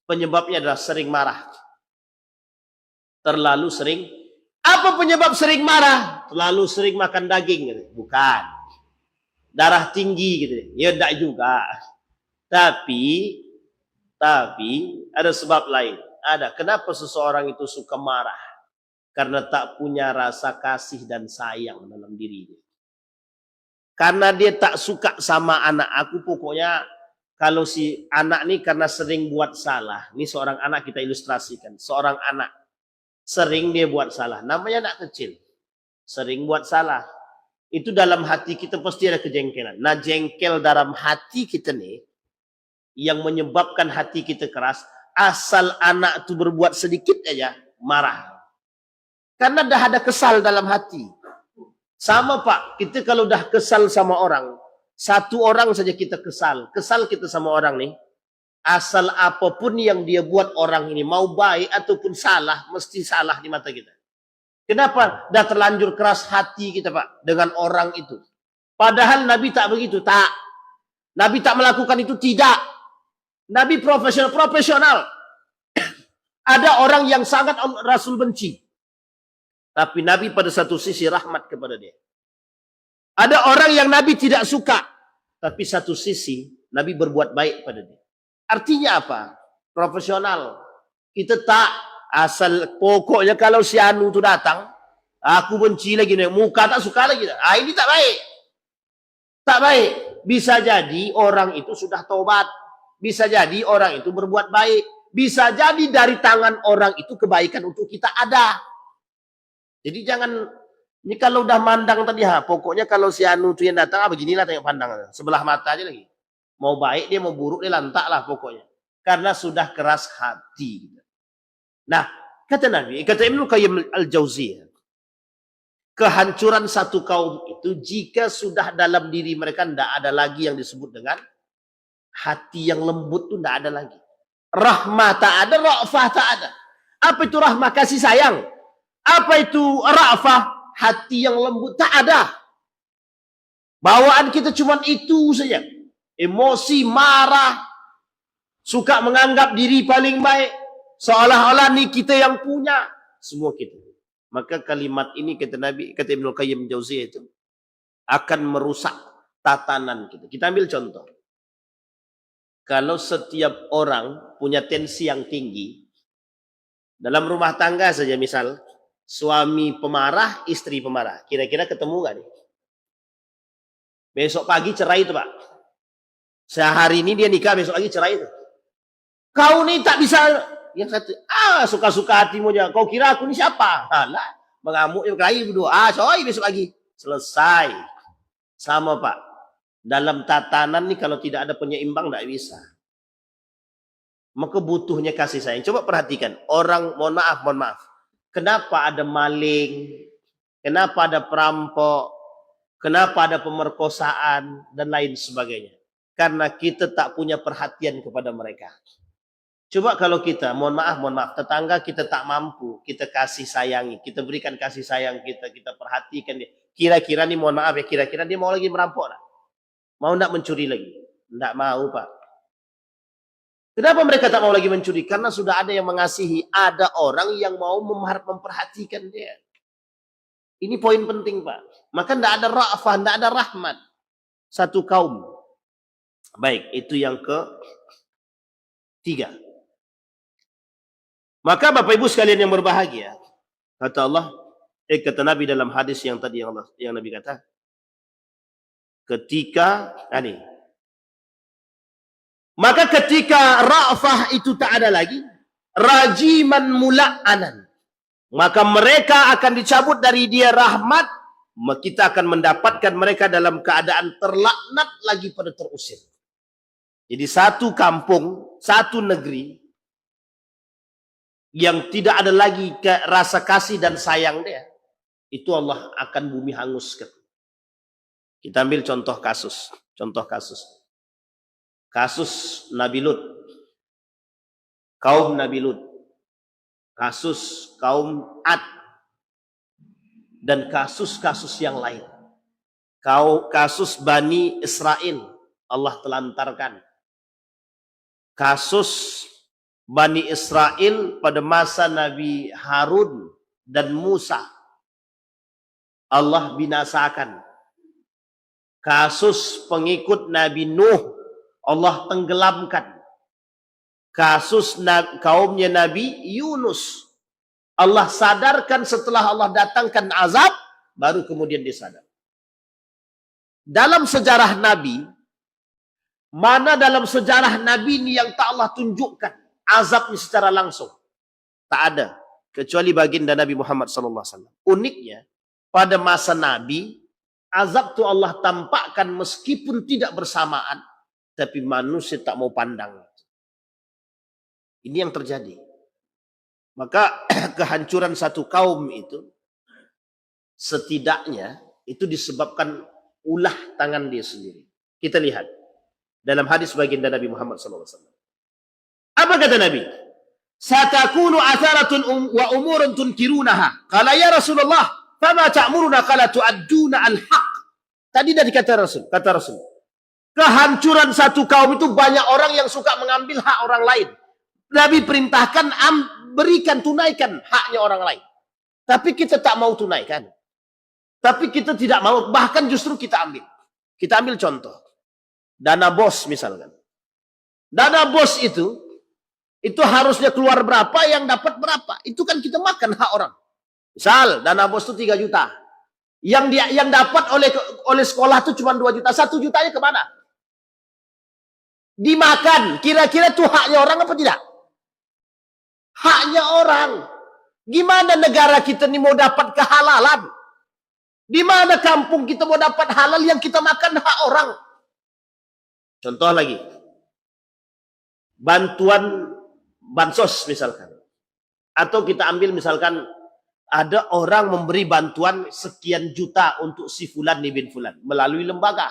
Penyebabnya adalah sering marah. Terlalu sering. Apa penyebab sering marah? Terlalu sering makan daging. Bukan. Darah tinggi gitu. Ya enggak juga. Tapi ada sebab lain. Ada. Kenapa seseorang itu suka marah? Karena tak punya rasa kasih dan sayang dalam dirinya. Karena dia tak suka sama anak. Aku pokoknya kalau si anak nih karena sering buat salah. Ini seorang anak kita ilustrasikan. Seorang anak. Sering dia buat salah. Namanya anak kecil. Sering buat salah. Itu dalam hati kita pasti ada kejengkelan. Nah jengkel dalam hati kita nih. Yang menyebabkan hati kita keras. Asal anak itu berbuat sedikit aja. Marah. Karena dah ada kesal dalam hati. Sama Pak, kita kalau dah kesal sama orang, satu orang saja kita kesal. Kesal kita sama orang nih, asal apapun yang dia buat orang ini, mau baik ataupun salah, mesti salah di mata kita. Kenapa? Dah terlanjur keras hati kita Pak, dengan orang itu. Padahal Nabi tak begitu, tak. Nabi tak melakukan itu, tidak. Nabi profesional. Ada orang yang sangat Rasul benci. Tapi Nabi pada satu sisi rahmat kepada dia. Ada orang yang Nabi tidak suka. Tapi satu sisi Nabi berbuat baik pada dia. Artinya apa? Profesional. Kita tak asal pokoknya kalau si Anu itu datang. Aku benci lagi. Muka tak suka lagi. Ini tak baik. Tak baik. Bisa jadi orang itu sudah taubat. Bisa jadi orang itu berbuat baik. Bisa jadi dari tangan orang itu kebaikan untuk kita ada. Jadi jangan, ini kalau udah mandang tadi, pokoknya kalau si Anu itu yang datang, beginilah tengok pandang. Sebelah mata aja lagi. Mau baik dia, mau buruk dia, lantak lah pokoknya. Karena sudah keras hati. Nah, kata Nabi, kata Ibnu Qayyim al-Jauziyah, kehancuran satu kaum itu jika sudah dalam diri mereka tidak ada lagi yang disebut dengan hati yang lembut itu tidak ada lagi. Rahmah tak ada, ra'fah tak ada. Apa itu rahmah? Kasih sayang. Apa itu ra'fah? Hati yang lembut tak ada. Bawaan kita cuma itu saja. Emosi, marah, suka menganggap diri paling baik, seolah-olah nih kita yang punya, semua kita. Maka kalimat ini kata Nabi, kata Ibnu Qayyim Jauziyah itu akan merusak tatanan kita. Kita ambil contoh. Kalau setiap orang punya tensi yang tinggi, dalam rumah tangga saja misal, suami pemarah, istri pemarah. Kira-kira ketemu gak nih? Besok pagi cerai itu Pak. Sehari ini dia nikah, besok lagi cerai itu. Kau nih tak bisa. Yang satu, suka-suka hatimu aja. Kau kira aku ini siapa? Alah, mengamuk yang kelahi berdua. Coy besok lagi. Selesai. Sama Pak. Dalam tatanan nih kalau tidak ada penyeimbang tidak bisa. Maka butuhnya kasih sayang. Coba perhatikan. Orang, mohon maaf. Kenapa ada maling? Kenapa ada perampok? Kenapa ada pemerkosaan? Dan lain sebagainya. Karena kita tak punya perhatian kepada mereka. Coba kalau kita, mohon maaf, tetangga kita tak mampu, kita kasih sayangi, kita berikan kasih sayang kita perhatikan dia. Kira-kira nih, mohon maaf ya, kira-kira dia mau lagi merampok? Nah? Mau nak mencuri lagi? Tidak mau Pak. Kenapa mereka tak mau lagi mencuri? Karena sudah ada yang mengasihi. Ada orang yang mau memperhatikan dia. Ini poin penting Pak. Maka tidak ada ra'fah, tidak ada rahmat. Satu kaum. Baik, itu yang 3. Maka Bapak Ibu sekalian yang berbahagia, kata Allah, kata Nabi dalam hadis yang tadi yang Nabi kata, maka ketika ra'fah itu tak ada lagi, rajiman mula'anan, maka mereka akan dicabut dari dia rahmat, maka kita akan mendapatkan mereka dalam keadaan terlaknat lagi pada terusir. Jadi satu kampung, satu negeri yang tidak ada lagi rasa kasih dan sayang dia, itu Allah akan bumi hanguskan. Kita ambil contoh kasus. Kasus Nabi Lut. Kaum Nabi Lut. Kasus kaum Ad. Dan kasus-kasus yang lain. Kasus Bani Israel. Allah telantarkan. Kasus Bani Israel pada masa Nabi Harun dan Musa. Allah binasakan. Kasus pengikut Nabi Nuh, Allah tenggelamkan. Kasus kaumnya Nabi Yunus, Allah sadarkan setelah Allah datangkan azab, baru kemudian disadar. Dalam sejarah Nabi, mana dalam sejarah Nabi ini yang tak Allah tunjukkan azabnya secara langsung? Tak ada, kecuali baginda Nabi Muhammad SAW. Uniknya, pada masa Nabi, azab itu Allah tampakkan meskipun tidak bersamaan, tapi manusia tak mau pandang. Ini yang terjadi. Maka kehancuran satu kaum itu, setidaknya itu disebabkan ulah tangan dia sendiri. Kita lihat dalam hadis baginda Nabi Muhammad SAW. Apa kata Nabi? Satakunu atharatun wa umurun tunkirunaha. Qala ya Rasulullah, fama ta'muruna qala tu'adduna al-haq. Tadi dari kata Rasul. Kehancuran satu kaum itu banyak orang yang suka mengambil hak orang lain. Nabi perintahkan tunaikan haknya orang lain. Tapi kita tak mau tunaikan. Tapi kita tidak mau, bahkan justru kita ambil. Kita ambil contoh. Dana bos misalkan. Dana bos itu harusnya keluar berapa, yang dapat berapa. Itu kan kita makan hak orang. Misal dana bos itu 3 juta. Yang dapat oleh sekolah itu cuma 2 juta. 1 jutanya kemana? Dimakan. Kira-kira itu haknya orang apa tidak? Haknya orang. Gimana negara kita ini mau dapat kehalalan? Di mana kampung kita mau dapat halal yang kita makan hak orang? Contoh lagi. Bantuan bansos misalkan. Atau kita ambil misalkan ada orang memberi bantuan sekian juta untuk si fulan bin fulan melalui lembaga.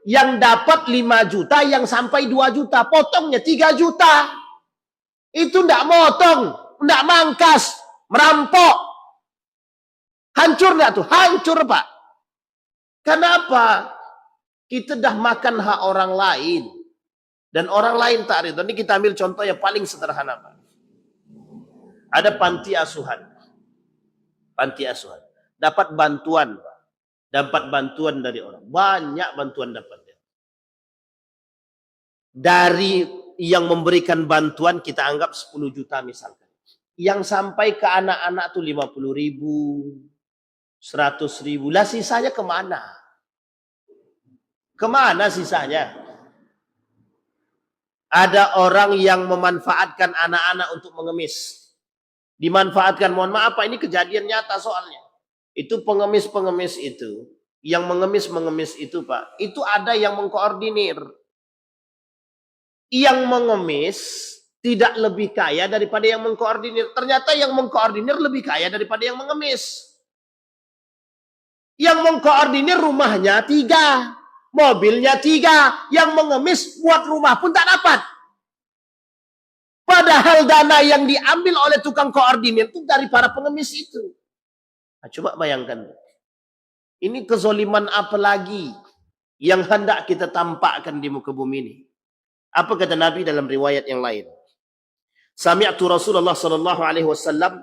Yang dapat 5 juta, yang sampai 2 juta, potongnya 3 juta. Itu ndak motong, ndak mangkas, merampok. Hancur ndak tuh? Hancur, Pak. Kenapa? Kita dah makan hak orang lain. Dan orang lain tak ridho. Ini kita ambil contoh yang paling sederhana, Pak. Ada panti asuhan. Panti asuhan. Dapat bantuan, Pak. Dapat bantuan dari orang. Banyak bantuan dapatnya. Dari yang memberikan bantuan kita anggap 10 juta misalkan. Yang sampai ke anak-anak tuh 50.000, 100.000. Lah sisanya kemana? Kemana sisanya? Ada orang yang memanfaatkan anak-anak untuk mengemis. Dimanfaatkan, mohon maaf Pak, ini kejadian nyata soalnya. Itu pengemis-pengemis itu, yang mengemis-mengemis itu Pak, itu ada yang mengkoordinir. Yang mengemis tidak lebih kaya daripada yang mengkoordinir. Ternyata yang mengkoordinir lebih kaya daripada yang mengemis. Yang mengkoordinir rumahnya 3. Mobilnya 3, yang mengemis buat rumah pun tak dapat. Padahal dana yang diambil oleh tukang koordinir itu dari para pengemis itu. Nah, coba bayangkan. Ini kezoliman apa lagi yang hendak kita tampakkan di muka bumi ini? Apa kata Nabi dalam riwayat yang lain? Sami'tu Rasulullah sallallahu alaihi wasallam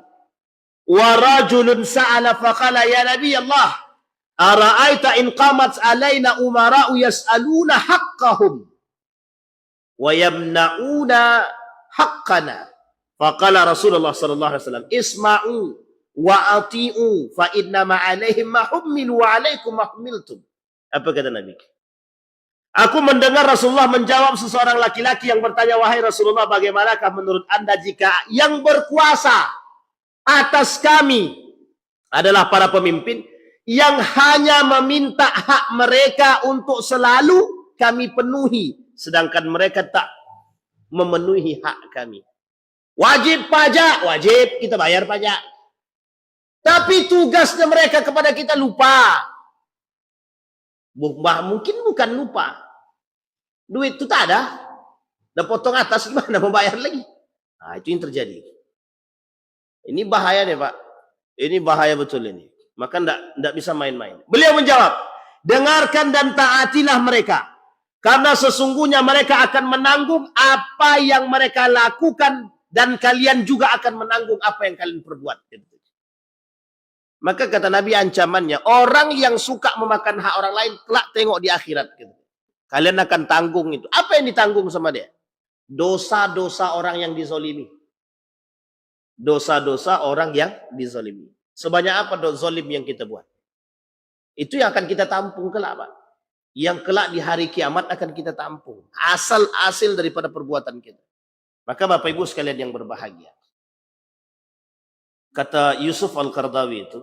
wa rajulun sa'ala faqala ya Nabi Allah, ara'aita in qamat alaina umara'u yas'aluna haqqahum wa yamna'una haqqana. Faqala Rasulullah sallallahu alaihi wasallam, isma'u wa ati'u fa inna ma 'alaihim ma hummilu wa 'alaikum ma hummiltum. Apa kata Nabi? Aku mendengar Rasulullah menjawab seseorang laki-laki yang bertanya, wahai Rasulullah, bagaimanakah menurut Anda jika yang berkuasa atas kami adalah para pemimpin yang hanya meminta hak mereka untuk selalu kami penuhi, sedangkan mereka tak memenuhi hak kami. Wajib pajak, wajib kita bayar pajak. Tapi tugasnya mereka kepada kita lupa. Mungkin bukan lupa. Duit itu tak ada. Dah potong atas, gimana mau bayar lagi? Nah, itu yang terjadi. Ini bahaya nih Pak. Ini bahaya betul ini. Maka tidak bisa main-main. Beliau menjawab, dengarkan dan taatilah mereka. Karena sesungguhnya mereka akan menanggung apa yang mereka lakukan. Dan kalian juga akan menanggung apa yang kalian perbuat. Maka kata Nabi ancamannya, orang yang suka memakan hak orang lain, kelak tengok di akhirat. Kalian akan tanggung itu. Apa yang ditanggung sama dia? Dosa-dosa orang yang dizolimi. Dosa-dosa orang yang dizolimi. Sebanyak apa zolim yang kita buat? Itu yang akan kita tampung kelak, Pak. Yang kelak di hari kiamat akan kita tampung. Asal-hasil daripada perbuatan kita. Maka Bapak Ibu sekalian yang berbahagia. Kata Yusuf Al-Qaradawi itu,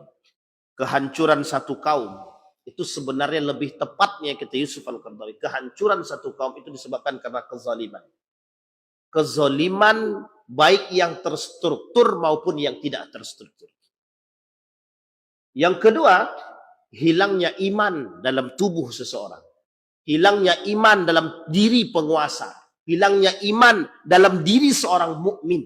kehancuran satu kaum itu sebenarnya lebih tepatnya, kata Yusuf Al-Qaradawi, kehancuran satu kaum itu disebabkan karena kezaliman. Kezaliman baik yang terstruktur maupun yang tidak terstruktur. Yang kedua, hilangnya iman dalam tubuh seseorang. Hilangnya iman dalam diri penguasa. Hilangnya iman dalam diri seorang mukmin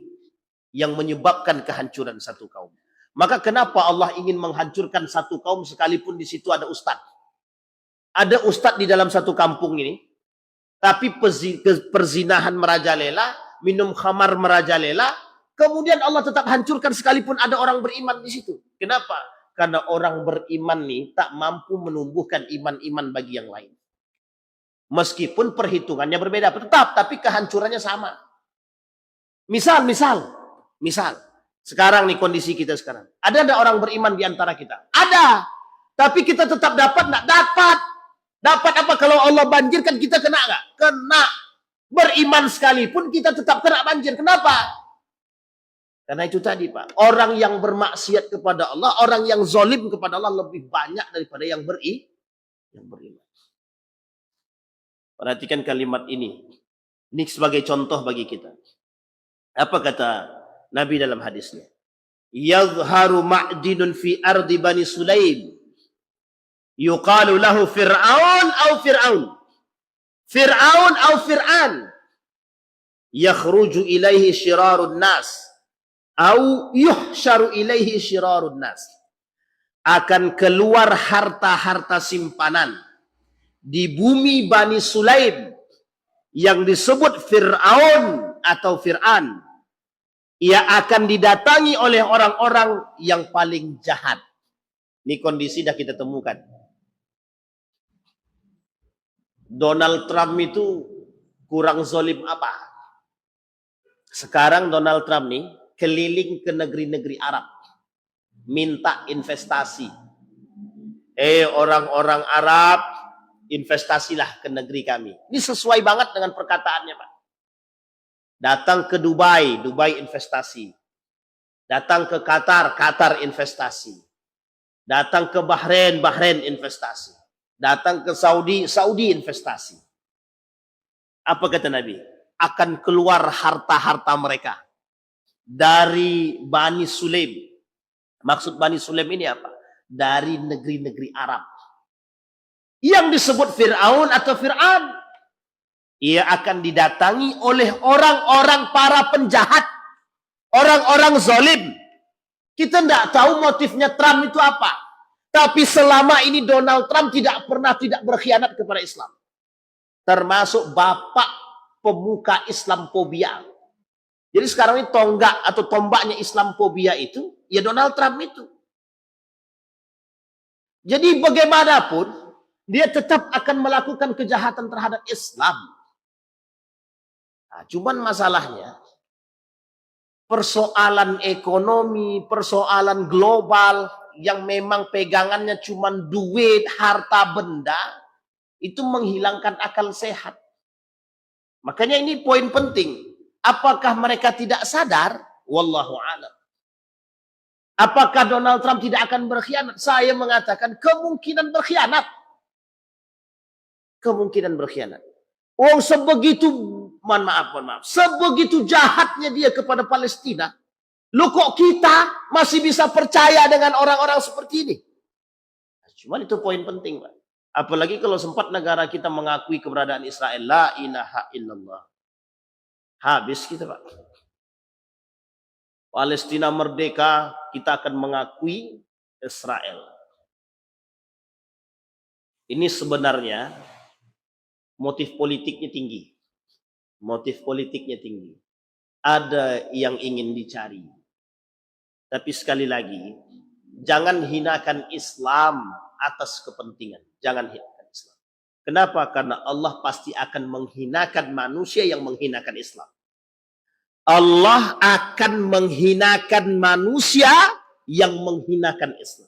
yang menyebabkan kehancuran satu kaum. Maka kenapa Allah ingin menghancurkan satu kaum sekalipun di situ ada ustaz? Ada ustaz di dalam satu kampung ini, tapi perzinahan merajalela, minum khamar merajalela, kemudian Allah tetap hancurkan sekalipun ada orang beriman di situ. Kenapa? Karena orang beriman nih tak mampu menumbuhkan iman-iman bagi yang lain. Meskipun perhitungannya berbeda, tetap, tapi kehancurannya sama. Misal, sekarang nih kondisi kita sekarang. Ada orang beriman di antara kita? Ada. Tapi kita tetap dapat nggak? Dapat. Dapat apa? Kalau Allah banjirkan kita kena nggak? Kena. Beriman sekalipun kita tetap kena banjir. Kenapa? Karena itu tadi Pak. Orang yang bermaksiat kepada Allah, orang yang zolim kepada Allah lebih banyak daripada yang beriman. Perhatikan kalimat ini. Ini sebagai contoh bagi kita. Apa kata Nabi dalam hadisnya? Yadhharu ma'dinun fi ardi Bani Sulaim. Yuqalu lahu Fir'aun au Fir'aun. Fir'aun au Fir'an. Yakhruju ilaihi syirarun nas. Au yuhsyaru ilaihi syirarun nas. Akan keluar harta-harta simpanan di bumi Bani Sulaim yang disebut Fir'aun atau Fir'an. Ia akan didatangi oleh orang-orang yang paling jahat. Ini kondisi dah kita temukan. Donald Trump itu kurang zolim apa? Sekarang Donald Trump nih keliling ke negeri-negeri Arab. Minta investasi. Orang-orang Arab, investasilah ke negeri kami. Ini sesuai banget dengan perkataannya Pak. Datang ke Dubai, Dubai investasi. Datang ke Qatar, Qatar investasi. Datang ke Bahrain, Bahrain investasi. Datang ke Saudi, Saudi investasi. Apa kata Nabi? Akan keluar harta-harta mereka dari Bani Sulaim. Maksud Bani Sulaim ini apa? Dari negeri-negeri Arab. Yang disebut Fir'aun atau Fir'an. Ia akan didatangi oleh orang-orang para penjahat. Orang-orang zalim. Kita tidak tahu motifnya Trump itu apa. Tapi selama ini Donald Trump tidak pernah tidak berkhianat kepada Islam. Termasuk bapak pemuka Islamophobia. Jadi sekarang ini tonggak atau tombaknya Islamophobia itu, ya Donald Trump itu. Jadi bagaimanapun, dia tetap akan melakukan kejahatan terhadap Islam. Nah, cuman masalahnya persoalan ekonomi, persoalan global yang memang pegangannya cuman duit, harta benda, itu menghilangkan akal sehat. Makanya ini poin penting. Apakah mereka tidak sadar? Wallahu a'lam. Apakah Donald Trump tidak akan berkhianat? Saya mengatakan kemungkinan berkhianat. Kemungkinan berkhianat. Oh, sebegitu, mohon maaf, sebegitu jahatnya dia kepada Palestina. Lu kok kita masih bisa percaya dengan orang-orang seperti ini? Cuman itu poin penting, Pak. Apalagi kalau sempat negara kita mengakui keberadaan Israel. La ilaha illallah. Habis kita, Pak. Palestina merdeka, kita akan mengakui Israel. Ini sebenarnya motif politiknya tinggi. Motif politiknya tinggi. Ada yang ingin dicari. Tapi sekali lagi, jangan hinakan Islam atas kepentingan. Jangan hinakan Islam. Kenapa? Karena Allah pasti akan menghinakan manusia yang menghinakan Islam. Allah akan menghinakan manusia yang menghinakan Islam.